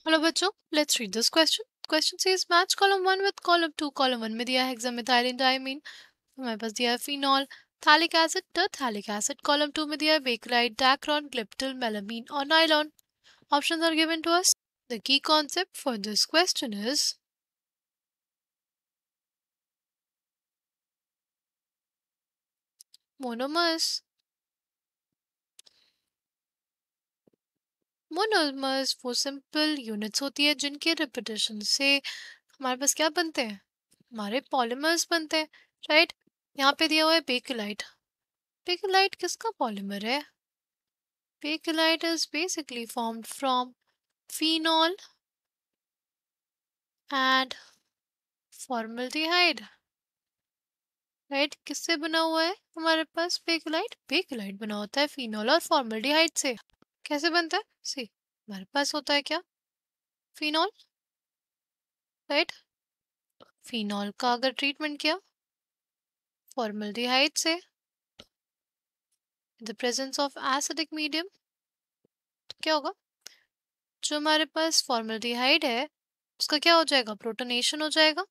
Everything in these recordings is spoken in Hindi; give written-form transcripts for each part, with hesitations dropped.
हेलो बच्चों, let's read this question. Question says match column 1 with column 2. Column 1 में दिया है हेक्सामेथाइलिन डायमीन, हमारे पास दिया है phenol, phthalic acid, terephthalic acid. Column 2 में दिया है बेकलाइट, डैक्रोन, ग्लिप्टल, मेलामीन और nylon. Options are given to us. The key concept for this question is monomers. Monomers वो सिंपल यूनिट्स होती है जिनके रिपीटेशन से हमारे पास क्या बनते हैं, हमारे पॉलीमर्स बनते हैं, राइट. यहाँ पे दिया हुआ है बेकलाइट. बेकलाइट किसका पॉलीमर है? Bakelite is basically formed from phenol and formaldehyde. Right, किससे बना हुआ है हमारे पास बेकलाइट? बेकलाइट बना होता है फिनॉल और फॉर्मल्डिहाइड से. कैसे बनता है? सी, हमारे पास होता है क्या? Phenol, right. फिनॉल का अगर ट्रीटमेंट किया फॉर्मल्डिहाइड से, the presence of acidic medium, तो क्या होगा? जो हमारे पास फॉर्मल्डिहाइड है उसका क्या हो जाएगा? प्रोटोनेशन हो जाएगा.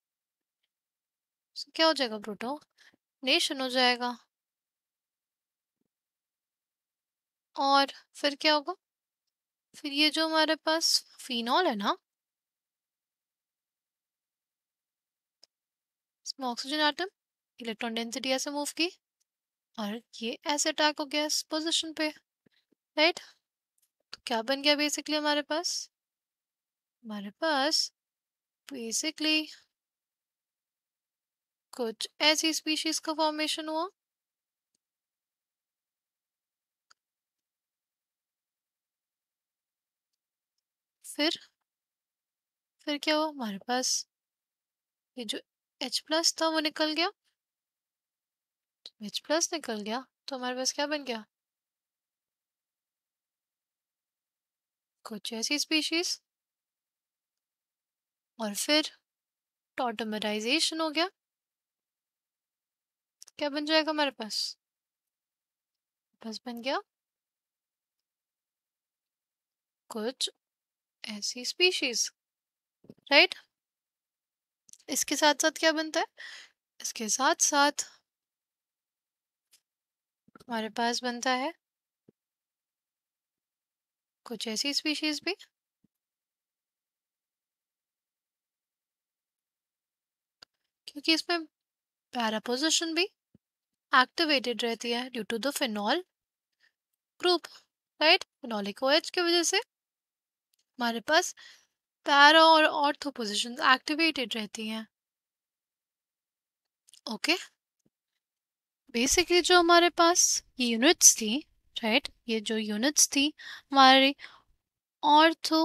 क्या हो जाएगा? प्रोटोनेशन हो जाएगा. और फिर क्या होगा? फिर ये जो हमारे पास फिनॉल है ना, इसमें ऑक्सीजन एटम, इलेक्ट्रॉन डेंसिटी ऐसे मूव की और ये ऐसे अटैक हो गया इस पोजीशन पे, राइट. तो क्या बन गया बेसिकली हमारे पास? हमारे पास बेसिकली कुछ ऐसी स्पीशीज का फॉर्मेशन हुआ फिर क्या हुआ हमारे पास? ये जो H प्लस था वो निकल गया. H प्लस निकल गया तो हमारे पास क्या बन गया? कुछ ऐसी स्पीशीज. और फिर टॉटमराइजेशन हो गया. क्या बन जाएगा हमारे पास? बस बन गया कुछ ऐसी स्पीशीज, राइट. इसके साथ साथ क्या बनता है? इसके साथ साथ हमारे पास बनता है कुछ ऐसी स्पीशीज भी, क्योंकि इसमें पैरा पोजीशन भी एक्टिवेटेड रहती है due to the phenol group, right. Phenolic OH की वजह से हमारे पास पैरा और ऑर्थो पोजीशंस एक्टिवेटेड रहती हैं. ओके, बेसिकली जो हमारे पास ये यूनिट्स थी, राइट, ये जो यूनिट्स थी हमारी ऑर्थो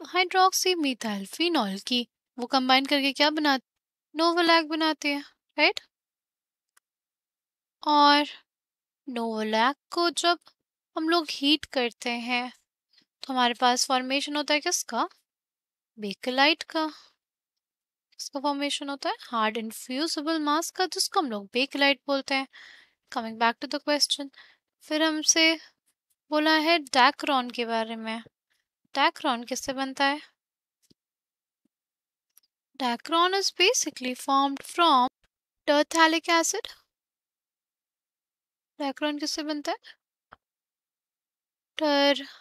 हाइड्रोक्सी मिथाइल फिनॉल की, वो कंबाइन करके क्या बनाते? नोवोलैक बनाते हैं, राइट. और नोवोलैक को जब हम लोग हीट करते हैं तो हमारे पास फॉर्मेशन होता है किसका? बेकलाइट का. इसका फॉर्मेशन होता है हार्ड इनफ्यूजिबल मास का, जिसको हम लोग बेकलाइट बोलते हैं. Coming back to the question, फिर हमसे बोला है डैक्रोन के बारे में. डैक्रोन किससे बनता है? Dacron is basically formed from terephthalic acid. Dacron किससे बनता है? Terephthalic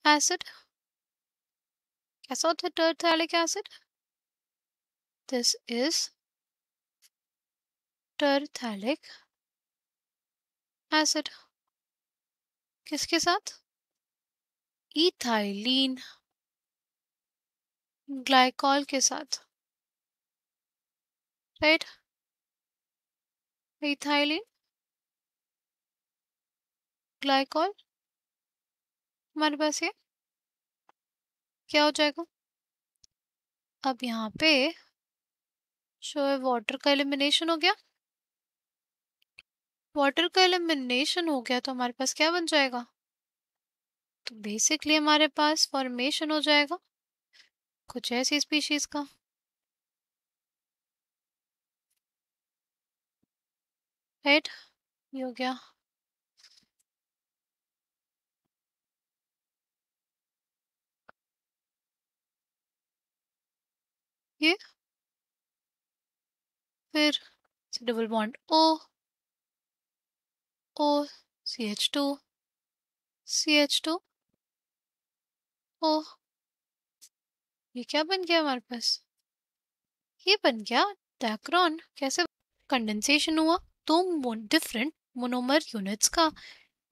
acid. कैसा होता है terephthalic acid? This is terephthalic acid. किसके साथ? इथाइलिन ग्लाइकॉल के साथ, राइट. इथाइलिन ग्लाइकॉल, हमारे पास ये क्या हो जाएगा? अब यहाँ पे शो है वाटर का एलिमिनेशन हो गया. वाटर का एलिमिनेशन हो गया तो हमारे पास क्या बन जाएगा? तो बेसिकली हमारे पास फॉर्मेशन हो जाएगा कुछ ऐसी स्पीशीज का, राइट. ये हो गया ये फिर double bond O O CH2 CH2 O। ये क्या बन गया हमारे पास? ये बन गया डैक्रोन। कैसे? कंडेंसेशन हुआ दो डिफरेंट मोनोमर यूनिट्स का।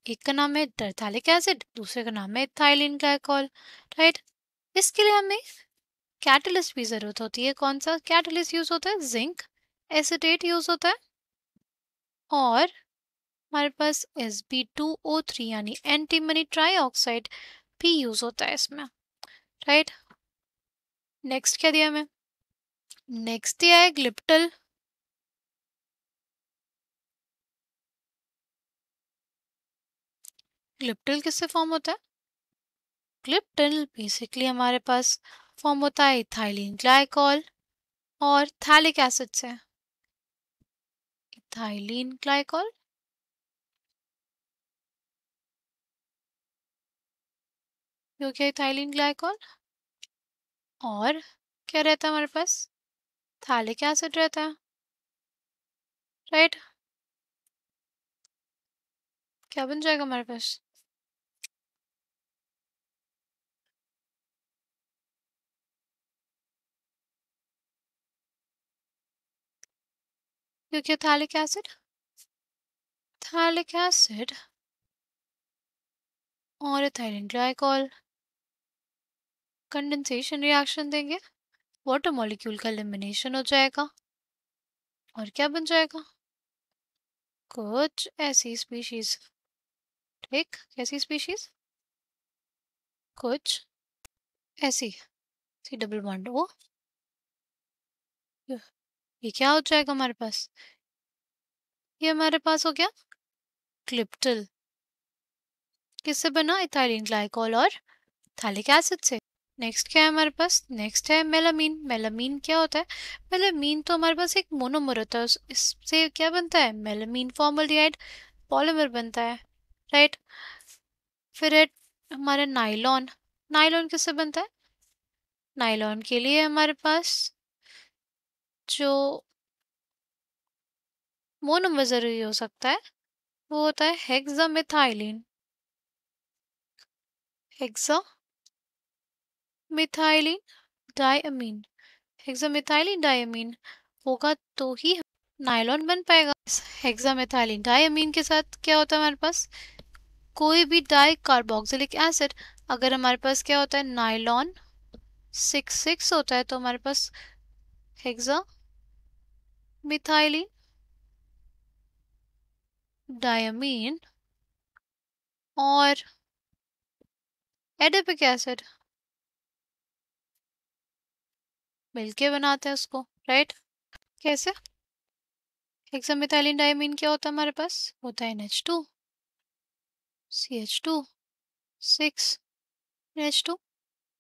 एक का नाम है टरथैलिक एसिड, दूसरे का नाम है इथाइलिन ग्लाइकॉल, राइट। इसके लिए हमें कैटलिस्ट की जरूरत होती है। कौन सा कैटलिस्ट यूज होता है? जिंक एसिटेट यूज होता है। और हमारे पास Sb2O3 यानी एंटीमनी ट्राईऑक्साइड भी यूज होता है इसमें, राइट। नेक्स्ट क्या दिया हमें? नेक्स्ट दिया है ग्लिप्टल। ग्लिप्टल किससे फॉर्म होता है? ग्लिप्टल बेसिकली हमारे पास फॉर्म होता है इथाइलिन ग्लाइकॉल और थैलिक एसिड से। इथाइलिन ग्लाइकॉल जो क्या? इथाइलिन ग्लाइकॉल और क्या रहता है हमारे पास? थैलिक एसिड रहता है, राइट। क्या बन जाएगा हमारे पास? क्योंकि थैलिक एसिड और इथाइलिन ग्लाइकॉल कंडेंसेशन रिएक्शन देंगे, वाटर मॉलिक्यूल का एलिमिनेशन हो जाएगा और क्या बन जाएगा? कुछ ऐसी स्पीशीज, ठीक। कैसी स्पीशीज? कुछ ऐसी सी डबल बॉन्ड ओ। ये क्या हो जाएगा हमारे पास? ये हमारे पास हो गया ग्लिप्टल। किससे बना? इथाइलिन ग्लाइकॉल और थैलिक एसिड से। नेक्स्ट क्या है हमारे पास? नेक्स्ट है मेलामीन। मेलामीन क्या होता है? मेलामीन तो हमारे पास एक मोनोमर होता है, इससे क्या बनता है? मेलामीन फॉर्मल्डिहाइड पॉलीमर बनता है, राइट। फिर है हमारे नाइलॉन। नाइलॉन किससे बनता है? नाइलॉन के लिए हमारे पास जो मोनोमर जरूरी हो सकता है वो होता है hexamethylene. Hexamethylene diamine. Hexamethylene diamine होगा तो ही नायलॉन बन पाएगा। हेक्सामेथाइलिन डायमीन के साथ क्या होता है हमारे पास? कोई भी डाई कार्बोक्सिलिक एसिड। अगर हमारे पास क्या होता है? नायलॉन 6 होता है तो हमारे पास हेक्सामेथाइलिन डायमीन और एडिपिक एसिड मिलके बनाते हैं उसको, राइट। कैसे? हेक्सामेथाइलिन डायमीन क्या होता है हमारे पास? होता है NH2 CH2 6 NH2।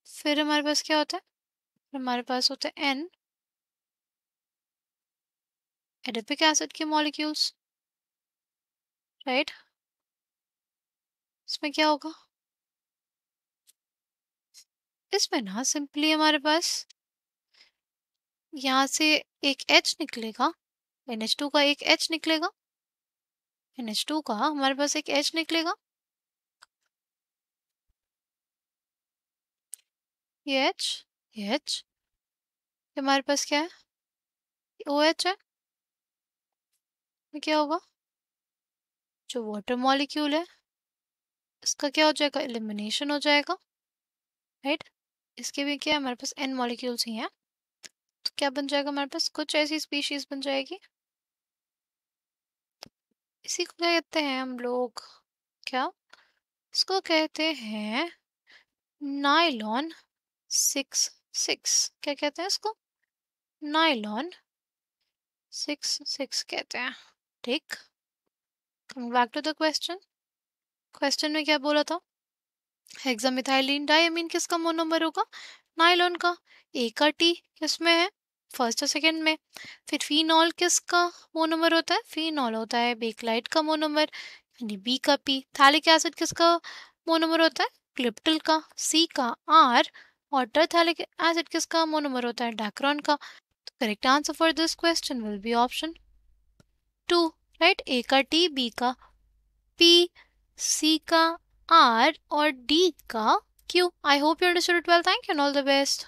फिर हमारे पास क्या होता है? हमारे पास होता है N एडिपिक एसिड के मॉलिक्यूल्स, राइट। इसमें क्या होगा? इसमें ना सिंपली हमारे पास यहाँ से एक H निकलेगा, NH2 का एक H निकलेगा, NH2 का हमारे पास एक H निकलेगा, ये H हमारे पास क्या है? OH है। ये क्या होगा? जो वाटर मॉलिक्यूल है इसका क्या हो जाएगा? एलिमिनेशन हो जाएगा, राइट। इसके भी क्या है? हमारे पास N मॉलिक्यूल्स ही हैं तो क्या बन जाएगा हमारे पास? कुछ ऐसी स्पीशीज बन जाएगी। इसी को क्या कहते हैं हम लोग? क्या इसको कहते हैं? नाइलॉन 6 क्या कहते हैं इसको? नाइलॉन 6 कहते हैं, ठीक। Coming back to the question. Question में क्या बोला था? हेक्सामिथाइलिन डायमीन किसका मोनोमर होगा? नाइलॉन का। ए का टी किसमें है? फर्स्ट और सेकंड में। फिर फिनॉल किसका मोनोमर होता है? फिनॉल होता है बेकलाइट का मोनोमर, यानी बी का पी। थैलिक एसिड किसका मोनोमर होता है? ग्लिप्टल का। सी का आर और टरथैलिक एसिड किसका मोनोमर होता है? डैक्रोन का। तो correct answer for this question will be option 2, right? A का T, B का P, C का R और D का Q. I hope you understood it well. Thank you and all the best.